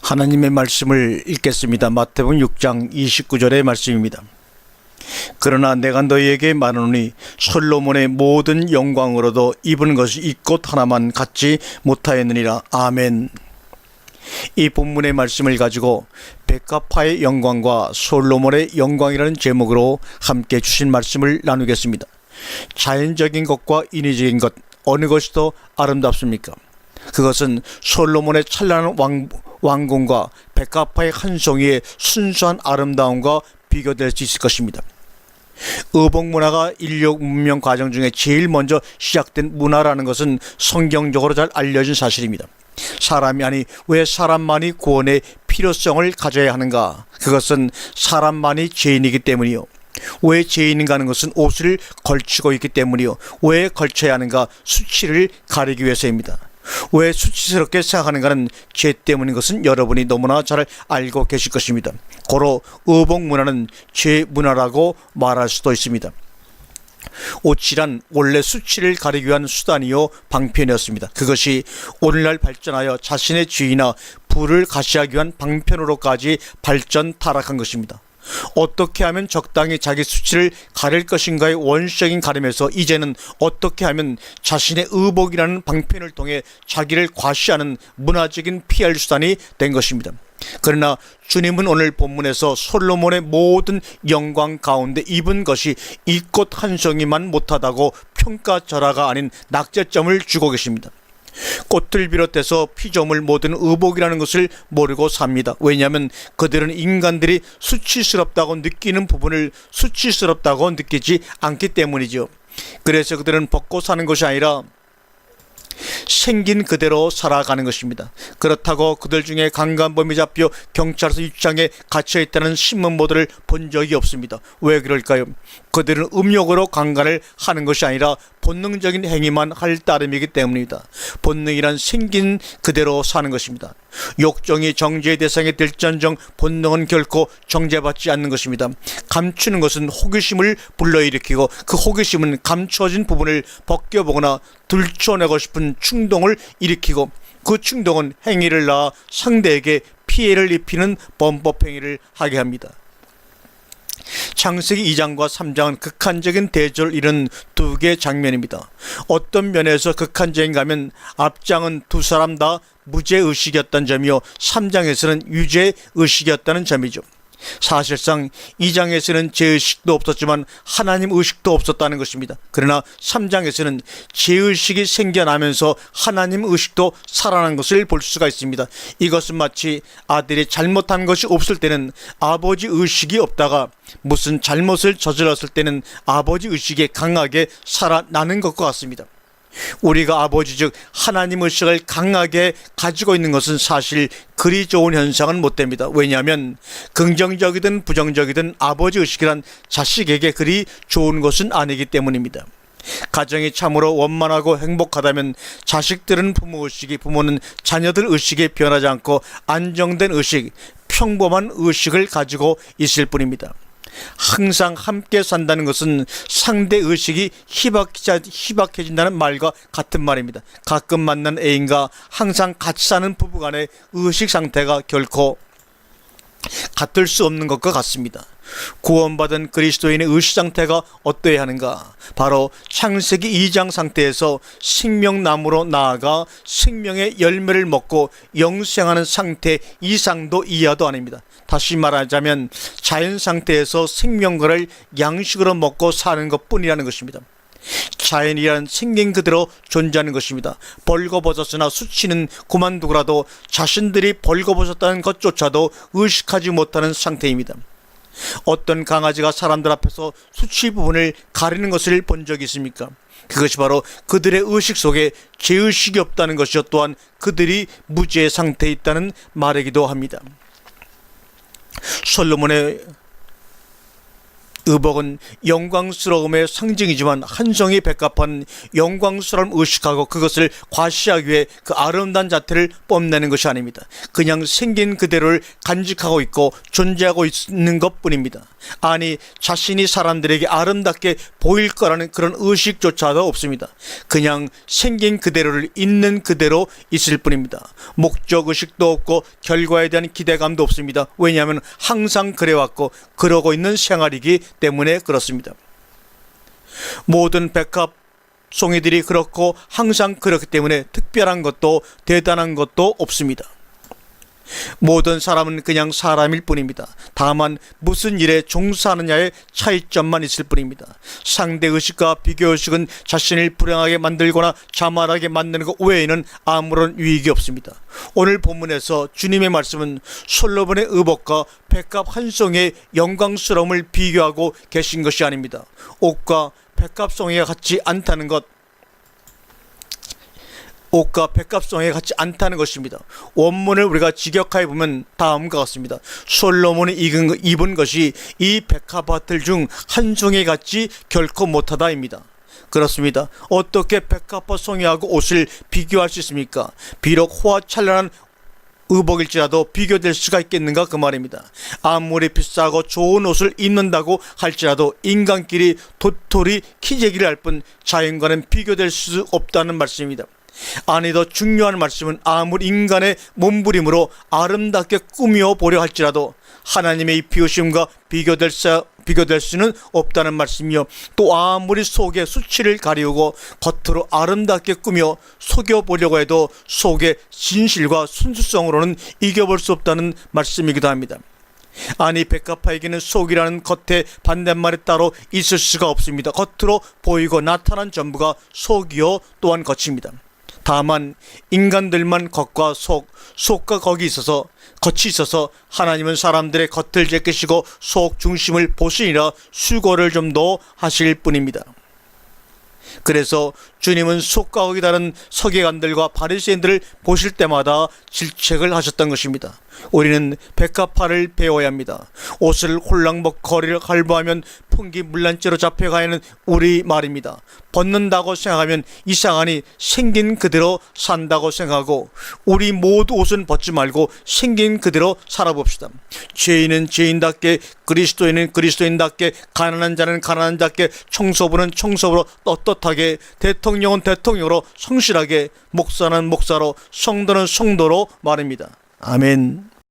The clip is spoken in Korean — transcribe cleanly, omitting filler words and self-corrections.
하나님의 말씀을 읽겠습니다. 마태복음 6장 29절의 말씀입니다. 그러나 내가 너희에게 말하노니 솔로몬의 모든 영광으로도 입은 것이 이 꽃 하나만 갖지 못하였느니라. 아멘. 이 본문의 말씀을 가지고 백합화의 영광과 솔로몬의 영광이라는 제목으로 함께 주신 말씀을 나누겠습니다. 자연적인 것과 인위적인 것, 어느 것이 더 아름답습니까? 그것은 솔로몬의 찬란한 왕궁과 백합화의 한 송이의 순수한 아름다움과 비교될 수 있을 것입니다. 의복 문화가 인류 문명 과정 중에 제일 먼저 시작된 문화라는 것은 성경적으로 잘 알려진 사실입니다. 사람이 아니 왜 사람만이 구원의 필요성을 가져야 하는가? 그것은 사람만이 죄인이기 때문이요. 왜 죄인인가 하는 것은 옷을 걸치고 있기 때문이요. 왜 걸쳐야 하는가? 수치를 가리기 위해서입니다. 왜 수치스럽게 생각하는가는 죄 때문인 것은 여러분이 너무나 잘 알고 계실 것입니다. 고로 의복 문화는 죄 문화라고 말할 수도 있습니다. 옷이란 원래 수치를 가리기 위한 수단이요 방편이었습니다. 그것이 오늘날 발전하여 자신의 죄나 부를 가시하기 위한 방편으로까지 발전 타락한 것입니다. 어떻게 하면 적당히 자기 수치를 가릴 것인가의 원시적인 가림에서 이제는 어떻게 하면 자신의 의복이라는 방편을 통해 자기를 과시하는 문화적인 PR 수단이 된 것입니다. 그러나 주님은 오늘 본문에서 솔로몬의 모든 영광 가운데 입은 것이 이 꽃 한 송이만 못하다고 평가절하가 아닌 낙제점을 주고 계십니다. 꽃을 비롯해서 피조물 모든 의복이라는 것을 모르고 삽니다. 왜냐하면 그들은 인간들이 수치스럽다고 느끼는 부분을 수치스럽다고 느끼지 않기 때문이죠. 그래서 그들은 벗고 사는 것이 아니라 생긴 그대로 살아가는 것입니다. 그렇다고 그들 중에 강간범이 잡혀 경찰서 입장에 갇혀있다는 신문 보도를 본 적이 없습니다. 왜 그럴까요? 그들은 음욕으로 강간을 하는 것이 아니라 본능적인 행위만 할 따름이기 때문입니다. 본능이란 생긴 그대로 사는 것입니다. 욕정이 정죄의 대상이 될지언정 본능은 결코 정죄받지 않는 것입니다. 감추는 것은 호기심을 불러일으키고 그 호기심은 감추어진 부분을 벗겨보거나 들춰내고 싶은 충동을 일으키고 그 충동은 행위를 낳아 상대에게 피해를 입히는 범법 행위를 하게 합니다. 창세기 2장과 3장은 극한적인 대조를 이룬 두 개의 장면입니다. 어떤 면에서 극한적인가 하면 앞장은 두 사람 다 무죄의식이었다는 점이요 3장에서는 유죄의식이었다는 점이죠. 사실상 2장에서는 죄의식도 없었지만 하나님 의식도 없었다는 것입니다. 그러나 3장에서는 죄의식이 생겨나면서 하나님 의식도 살아난 것을 볼 수가 있습니다. 이것은 마치 아들이 잘못한 것이 없을 때는 아버지 의식이 없다가 무슨 잘못을 저질렀을 때는 아버지 의식이 강하게 살아나는 것과 같습니다. 우리가 아버지 즉 하나님 의식을 강하게 가지고 있는 것은 사실 그리 좋은 현상은 못 됩니다. 왜냐하면 긍정적이든 부정적이든 아버지 의식이란 자식에게 그리 좋은 것은 아니기 때문입니다. 가정이 참으로 원만하고 행복하다면 자식들은 부모 의식이, 부모는 자녀들 의식이 변하지 않고 안정된 의식, 평범한 의식을 가지고 있을 뿐입니다. 항상 함께 산다는 것은 상대 의식이 희박해진다는 말과 같은 말입니다. 가끔 만난 애인과 항상 같이 사는 부부간의 의식 상태가 결코 같을 수 없는 것과 같습니다. 구원받은 그리스도인의 의식 상태가 어떠해야 하는가? 바로 창세기 2장 상태에서 생명나무로 나아가 생명의 열매를 먹고 영생하는 상태 이상도 이하도 아닙니다. 다시 말하자면 자연 상태에서 생명과를 양식으로 먹고 사는 것뿐이라는 것입니다. 자연이란 생긴 그대로 존재하는 것입니다. 벌거벗었으나 수치는 그만두고라도 자신들이 벌거벗었다는 것조차도 의식하지 못하는 상태입니다. 어떤 강아지가 사람들 앞에서 수치 부분을 가리는 것을 본 적이 있습니까? 그것이 바로 그들의 의식 속에 죄의식이 없다는 것이요 또한 그들이 무죄의 상태에 있다는 말이기도 합니다. 솔로몬의 의복은 영광스러움의 상징이지만 한 송이 백합은 영광스러움을 의식하고 그것을 과시하기 위해 그 아름다운 자태를 뽐내는 것이 아닙니다. 그냥 생긴 그대로를 간직하고 있고 존재하고 있는 것뿐입니다. 아니, 자신이 사람들에게 아름답게 보일 거라는 그런 의식조차도 없습니다. 그냥 생긴 그대로를 있는 그대로 있을 뿐입니다. 목적 의식도 없고 결과에 대한 기대감도 없습니다. 왜냐하면 항상 그래왔고 그러고 있는 생활이기 때문에 그렇습니다. 모든 백합 송이들이 그렇고 항상 그렇기 때문에 특별한 것도 대단한 것도 없습니다. 모든 사람은 그냥 사람일 뿐입니다. 다만 무슨 일에 종사하느냐의 차이점만 있을 뿐입니다. 상대의식과 비교의식은 자신을 불행하게 만들거나 자만하게 만드는 것 외에는 아무런 유익이 없습니다. 오늘 본문에서 주님의 말씀은 솔로몬의 의복과 백합 한 송이의 영광스러움을 비교하고 계신 것이 아닙니다. 옷과 백합 송이가 같지 않다는 것, 옷과 백합송이가 같지 않다는 것입니다. 원문을 우리가 직역하여 보면 다음과 같습니다. 솔로몬이 입은 것이 이 백합화들 중 한 송이 같지 결코 못하다입니다. 그렇습니다. 어떻게 백합화 송이하고 옷을 비교할 수 있습니까? 비록 호화찬란한 의복일지라도 비교될 수가 있겠는가 그 말입니다. 아무리 비싸고 좋은 옷을 입는다고 할지라도 인간끼리 도토리 키재기를 할 뿐 자연과는 비교될 수 없다는 말씀입니다. 아니, 더 중요한 말씀은 아무리 인간의 몸부림으로 아름답게 꾸며 보려 할지라도 하나님의 이 비우심과 비교될 수는 없다는 말씀이요, 또 아무리 속에 수치를 가리우고 겉으로 아름답게 꾸며 속여보려고 해도 속의 진실과 순수성으로는 이겨볼 수 없다는 말씀이기도 합니다. 아니, 백합화에게는 속이라는 겉에 반대말이 따로 있을 수가 없습니다. 겉으로 보이고 나타난 전부가 속이요 또한 겉입니다. 다만 인간들만 겉과 속과 겉이 있어서 하나님은 사람들의 겉을 제끼시고 속 중심을 보시니라 수고를 좀 더 하실 뿐입니다. 그래서 주님은 속과 겉이 다른 서기관들과 바리새인들을 보실 때마다 질책을 하셨던 것입니다. 우리는 백합화를 배워야 합니다. 옷을 홀랑 벗고 거리를 갈보하면 풍기물란죄로 잡혀가야 하는 우리 말입니다. 벗는다고 생각하면 이상하니 생긴 그대로 산다고 생각하고 우리 모두 옷은 벗지 말고 생긴 그대로 살아봅시다. 죄인은 죄인답게, 그리스도인은 그리스도인답게, 가난한 자는 가난한 자께, 청소부는 청소부로 떳떳하게, 대통령은 대통령으로 성실하게, 목사는 목사로, 성도는 성도로 말입니다. 아멘.